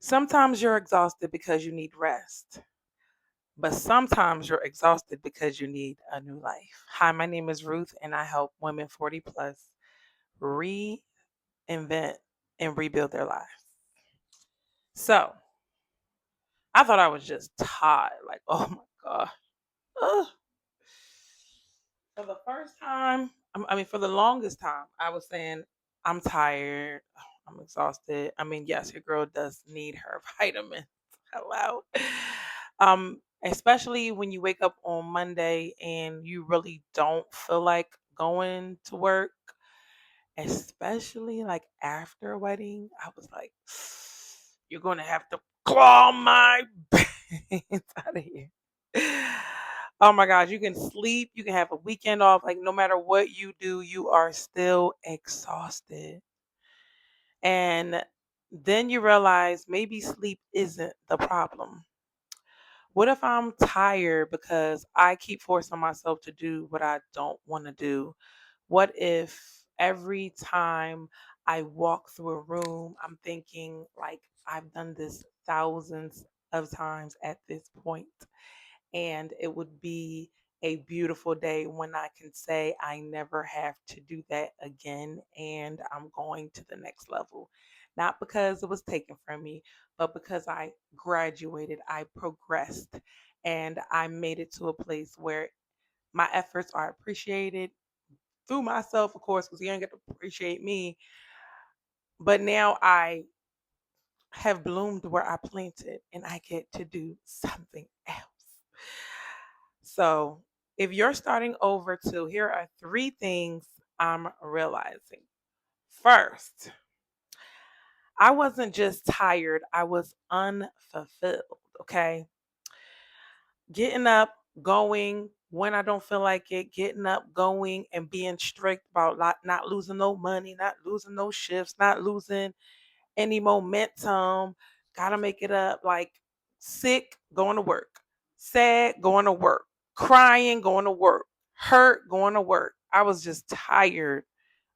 Sometimes you're exhausted because you need rest, but sometimes you're exhausted because you need a new life. Hi, my name is Ruth, and I help women 40 plus reinvent and rebuild their lives. So I thought I was just tired. Like, oh my God. Ugh. For the first time, for the longest time, I was saying, I'm tired. I'm exhausted. Yes, your girl does need her vitamins. Hello. Especially when you wake up on Monday and you really don't feel like going to work, especially like after a wedding. I was like, you're going to have to claw my brains out of here. Oh my gosh, you can sleep, you can have a weekend off. Like, no matter what you do, you are still exhausted. And then you realize maybe sleep isn't the problem. What if I'm tired because I keep forcing myself to do what I don't want to do? What if every time I walk through a room, I'm thinking like I've done this thousands of times at this point, and it would be a beautiful day when I can say I never have to do that again and I'm going to the next level. Not because it was taken from me, but because I graduated, I progressed, and I made it to a place where my efforts are appreciated through myself, of course, because you ain't get to appreciate me. But now I have bloomed where I planted and I get to do something else. So, if you're starting over too, here are three things I'm realizing. First, I wasn't just tired, I was unfulfilled. Okay. Getting up, going when I don't feel like it, getting up, going, and being strict about not losing no money, not losing no shifts, not losing any momentum. Gotta make it up. Like, sick, going to work, sad, going to work, crying, going to work, hurt, going to work. I was just tired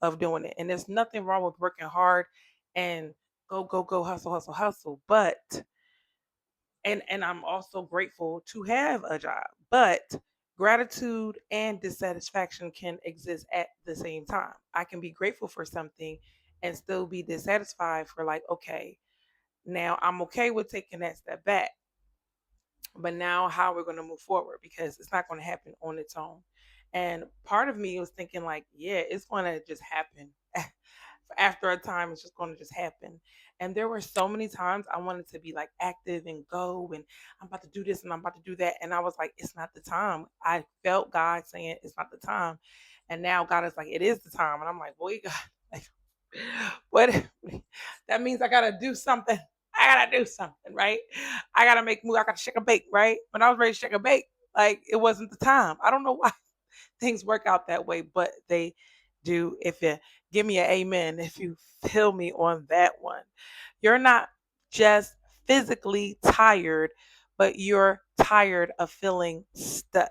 of doing it. And there's nothing wrong with working hard and go, go, go, hustle, hustle, hustle. But and I'm also grateful to have a job. But gratitude and dissatisfaction can exist at the same time. I can be grateful for something and still be dissatisfied for, like, okay, now I'm okay with taking that step back, but now how we're going to move forward, because it's not going to happen on its own. And part of me was thinking like, yeah, it's going to just happen. After a time, it's just going to just happen. And there were so many times I wanted to be like active and go, and I'm about to do this and I'm about to do that, and I was like, it's not the time. I felt God saying it's not the time, and now God is like, it is the time. And I'm like, boy, God, like, what? That means I gotta do something. I gotta do something, right? I gotta make move. I gotta shake a bake, right? When I was ready to shake a bake, like, it wasn't the time. I don't know why things work out that way, but they do. If you give me an amen, if you feel me on that one, you're not just physically tired, but you're tired of feeling stuck.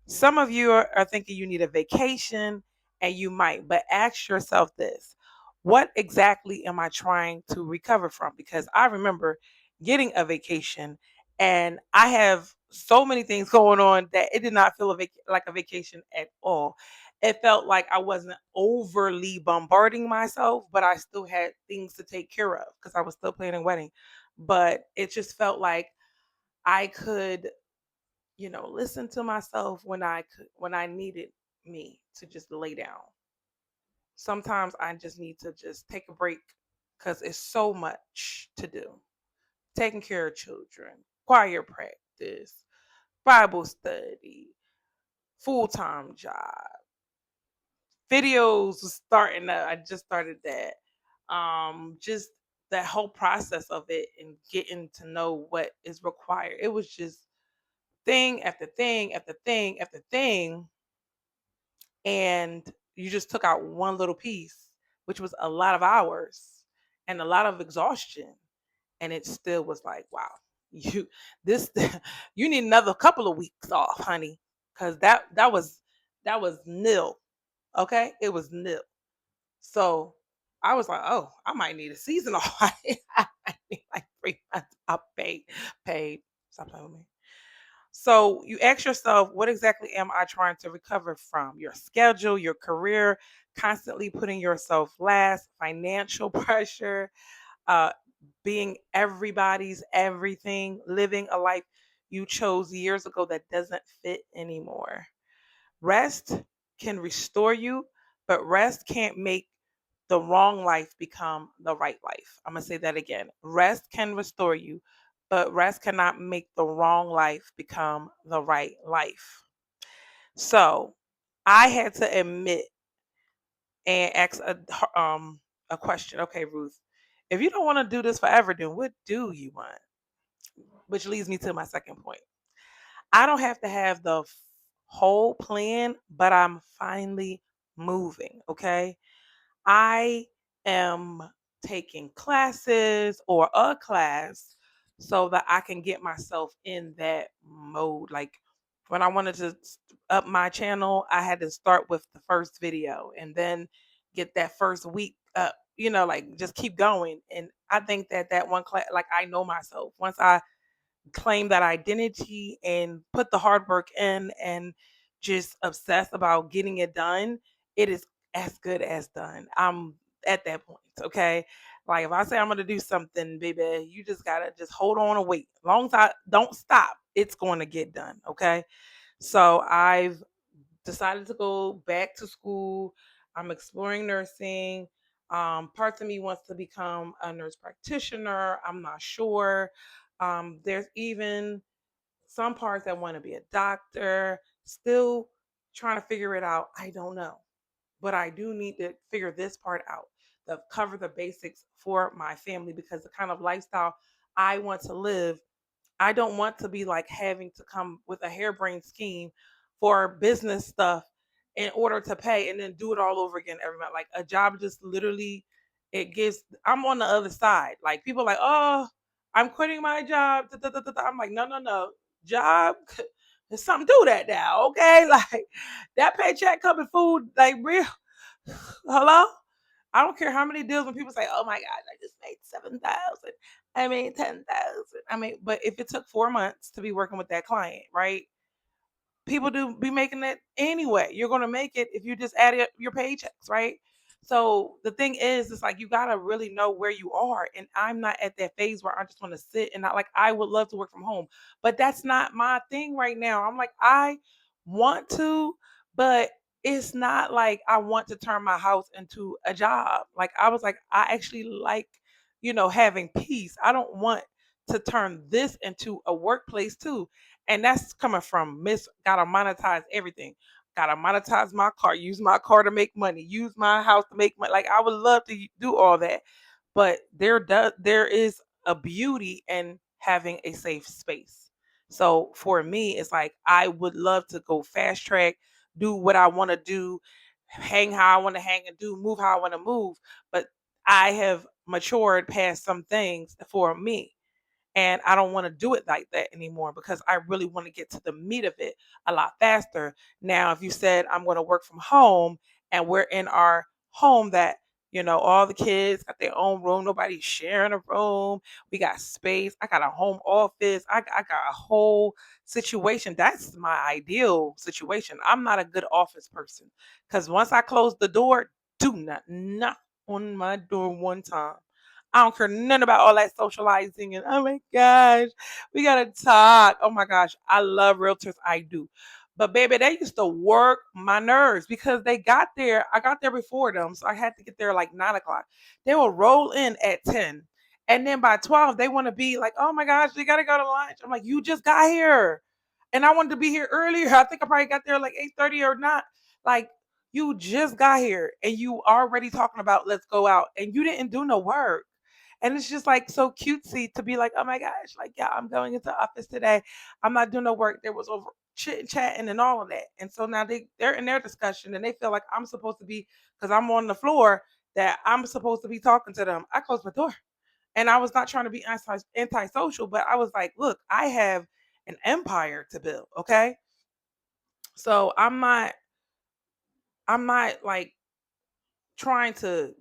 Some of you are thinking you need a vacation, and you might, but ask yourself this: what exactly am I trying to recover from? Because I remember getting a vacation, and I have so many things going on that it did not feel like a vacation at all. It felt like I wasn't overly bombarding myself, but I still had things to take care of because I was still planning a wedding. But it just felt like I could, listen to myself when I needed me to just lay down. Sometimes I just need to just take a break because it's so much to do. Taking care of children, choir practice, Bible study, full time job, videos was starting up. I just started that. Just that whole process of it and getting to know what is required. It was just thing after thing after thing after thing, and you just took out one little piece, which was a lot of hours and a lot of exhaustion, and it still was like, wow, you this you need another couple of weeks off, honey, because that was nil. Okay, it was nil. So I was like, oh, I might need a season off. I might need like paid. Stop playing with me. So you ask yourself, what exactly am I trying to recover from? Your schedule, your career, constantly putting yourself last, financial pressure, uh, being everybody's everything, living a life you chose years ago that doesn't fit anymore. Rest can restore you, but rest can't make the wrong life become the right life. I'm going to say that again. Rest can restore you, but rest cannot make the wrong life become the right life. So I had to admit and ask a question. Okay, Ruth, if you don't want to do this forever, then what do you want? Which leads me to my second point. I don't have to have the whole plan, but I'm finally moving. Okay. I am taking classes or a class so that I can get myself in that mode. Like when I wanted to up my channel, I had to start with the first video and then get that first week up, like just keep going. And I think that that one class, like I know myself. Once I claim that identity and put the hard work in and just obsess about getting it done, it is as good as done. I'm at that point, okay? Like if I say I'm gonna do something, baby, you just gotta just hold on and wait. As long as I don't stop, it's going to get done, okay? So I've decided to go back to school. I'm exploring nursing. Parts of me wants to become a nurse practitioner. I'm not sure. There's even some parts that want to be a doctor. Still trying to figure it out. I don't know, but I do need to figure this part out. To cover the basics for my family because the kind of lifestyle I want to live, I don't want to be like having to come with a harebrained scheme for business stuff in order to pay and then do it all over again every month. Like a job just literally it gives I'm on the other side. Like people are like, oh, I'm quitting my job. Da, da, da, da, da. I'm like, no, no, no. Job there's something to that now, okay? Like that paycheck coming food, like real hello? I don't care how many deals when people say, "Oh my God, I just made 7,000. I made 10,000." I mean, but if it took 4 months to be working with that client, right? People do be making it anyway. You're going to make it if you just add it, your paychecks, right? So the thing is, it's like you got to really know where you are. And I'm not at that phase where I just want to sit and not like I would love to work from home, but that's not my thing right now. I'm like, I want to, but it's not like I want to turn my house into a job. Like I was like, I actually like, having peace. I don't want to turn this into a workplace too, and that's coming from Miss gotta monetize everything. Gotta monetize my car, use my car to make money, use my house to make money. Like I would love to do all that. But there is a beauty in having a safe space. So for me, it's like I would love to go fast track, do what I want to do, hang how I want to hang and do, move how I want to move. But I have matured past some things for me and I don't want to do it like that anymore because I really want to get to the meat of it a lot faster. Now, if you said I'm going to work from home and we're in our home that all the kids got their own room, nobody's sharing a room, we got space, I got a home office, I got a whole situation. That's my ideal situation. I'm not a good office person because once I close the door, do not knock on my door one time. I don't care nothing about all that socializing and oh my gosh, we gotta talk. Oh my gosh, I love realtors. I do. But baby, they used to work my nerves because they got there. I got there before them, so I had to get there like 9 o'clock. They will roll in at 10. And then by 12, they want to be like, oh my gosh, they gotta go to lunch. I'm like, you just got here. And I wanted to be here earlier. I think I probably got there like 8:30 or not. Like you just got here and you already talking about let's go out and you didn't do no work. And it's just like so cutesy to be like, oh my gosh, like, yeah, I'm going into office today. I'm not doing no work. There was over chit and chatting and all of that. And so now they're in their discussion and they feel like I'm supposed to be, because I'm on the floor, that I'm supposed to be talking to them. I closed my door. And I was not trying to be antisocial, but I was like, look, I have an empire to build. Okay. So I'm not like trying to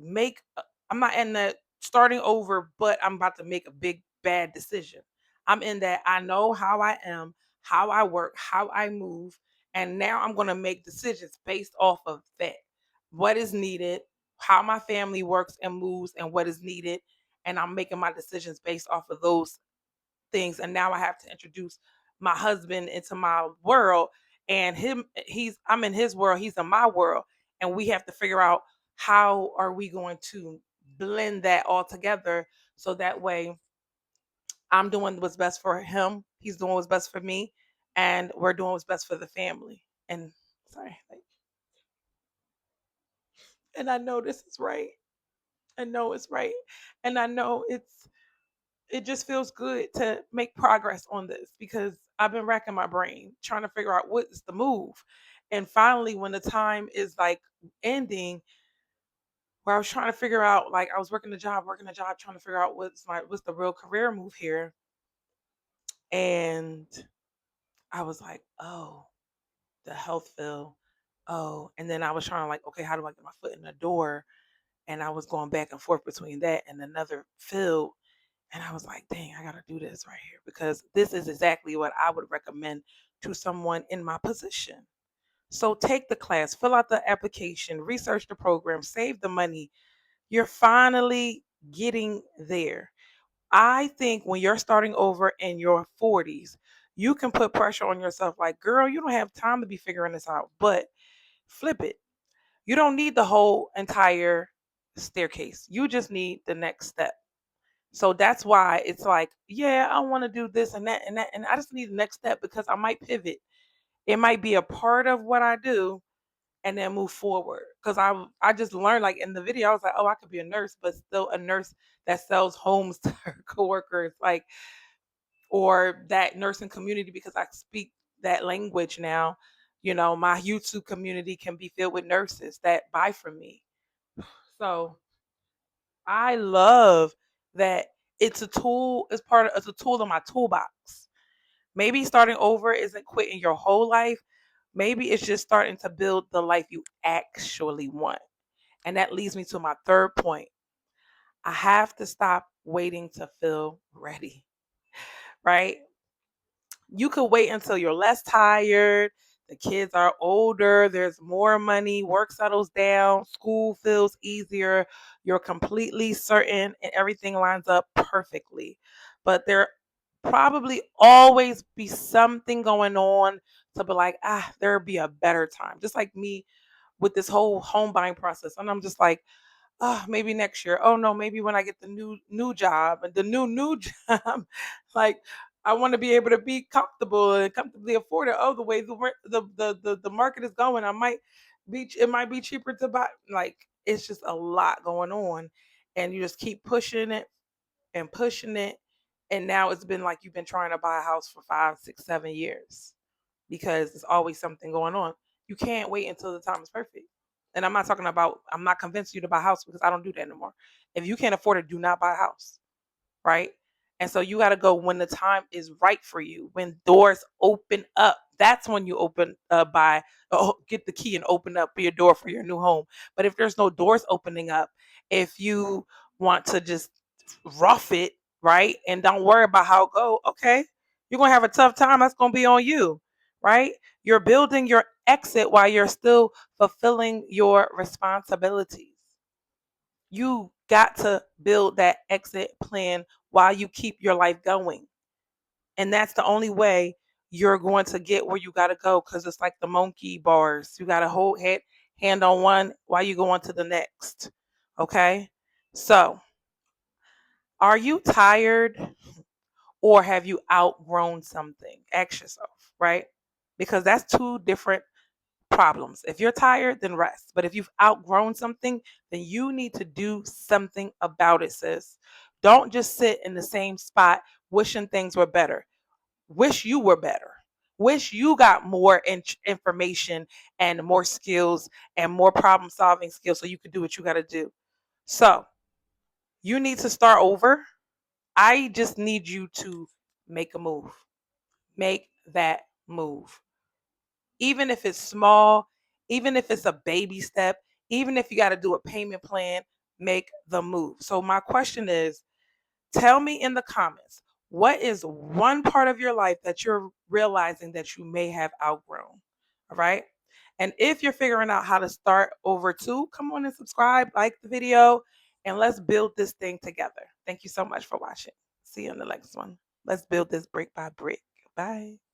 I'm not in that starting over, but I'm about to make a big bad decision. I'm in that I know how I am, how I work, how I move, and now I'm going to make decisions based off of that. What is needed, how my family works and moves, and what is needed. And I'm making my decisions based off of those things. And now I have to introduce my husband into my world, and I'm in his world, he's in my world, and we have to figure out how are we going to blend that all together, so that way I'm doing what's best for him, he's doing what's best for me, and we're doing what's best for the family. And sorry, and I know this is right. I know it's right. And I know it just feels good to make progress on this, because I've been racking my brain trying to figure out what is the move. And finally, when the time is like ending, where I was trying to figure out, like I was working a job, trying to figure out what's the real career move here. And I was like, oh, the health field. Oh, and then I was trying to like, okay, how do I get my foot in the door? And I was going back and forth between that and another field. And I was like, dang, I got to do this right here, because this is exactly what I would recommend to someone in my position. So take the class, fill out the application, research the program, save the money. You're finally getting there. I think when you're starting over in your 40s, you can put pressure on yourself like, girl, you don't have time to be figuring this out. But flip it. You don't need the whole entire staircase. You just need the next step. So that's why it's like, yeah, I want to do this and that and that. And I just need the next step, because I might pivot. It might be a part of what I do and then move forward. Because I just learned, like in the video, I was like, oh, I could be a nurse, but still a nurse that sells homes to her coworkers, like, or that nursing community, because I speak that language now. My YouTube community can be filled with nurses that buy from me. So I love that it's a tool in my toolbox. Maybe starting over isn't quitting your whole life. Maybe it's just starting to build the life you actually want. And that leads me to my third point. I have to stop waiting to feel ready, right? You could wait until you're less tired, the kids are older, there's more money, work settles down, school feels easier, you're completely certain and everything lines up perfectly. But there probably always be something going on to be like, there'll be a better time. Just like me with this whole home buying process. And I'm just like, oh, maybe next year. Oh no, maybe when I get the new job and the new job. Like, I want to be able to be comfortable and comfortably afford it. Oh, the way the market is going, it might be cheaper to buy. Like, it's just a lot going on, and you just keep pushing it and pushing it, and now it's been like you've been trying to buy a house for 5, 6, 7 years, because there's always something going on. You can't wait until the time is perfect. And I'm not convincing you to buy a house, because I don't do that anymore. If you can't afford it, do not buy a house, right? And so you got to go when the time is right for you, when doors open up. That's when you get the key and open up your door for your new home. But if there's no doors opening up, if you want to just rough it, right, and don't worry about how it go, okay, you're gonna have a tough time. That's gonna be on you, right? You're building your exit while you're still fulfilling your responsibilities. You got to build that exit plan while you keep your life going. And that's the only way you're going to get where you got to go, because it's like the monkey bars. You got to hold hand on one while you go on to the next. Okay? So, are you tired, or have you outgrown something? Ask yourself, right? Because that's two different problems. If you're tired, then rest. But if you've outgrown something, then you need to do something about it, sis. Don't just sit in the same spot wishing things were better. Wish you were better. Wish you got more information and more skills and more problem solving skills so you could do what you got to do. So you need to start over. I just need you to make a move. Make that move. Even if it's small, even if it's a baby step, even if you got to do a payment plan, make the move. So, my question is, tell me in the comments, What is one part of your life that you're realizing that you may have outgrown? All right. And if you're figuring out how to start over too, come on and subscribe, like the video, and let's build this thing together. Thank you so much for watching. See you in the next one. Let's build this brick by brick. Bye.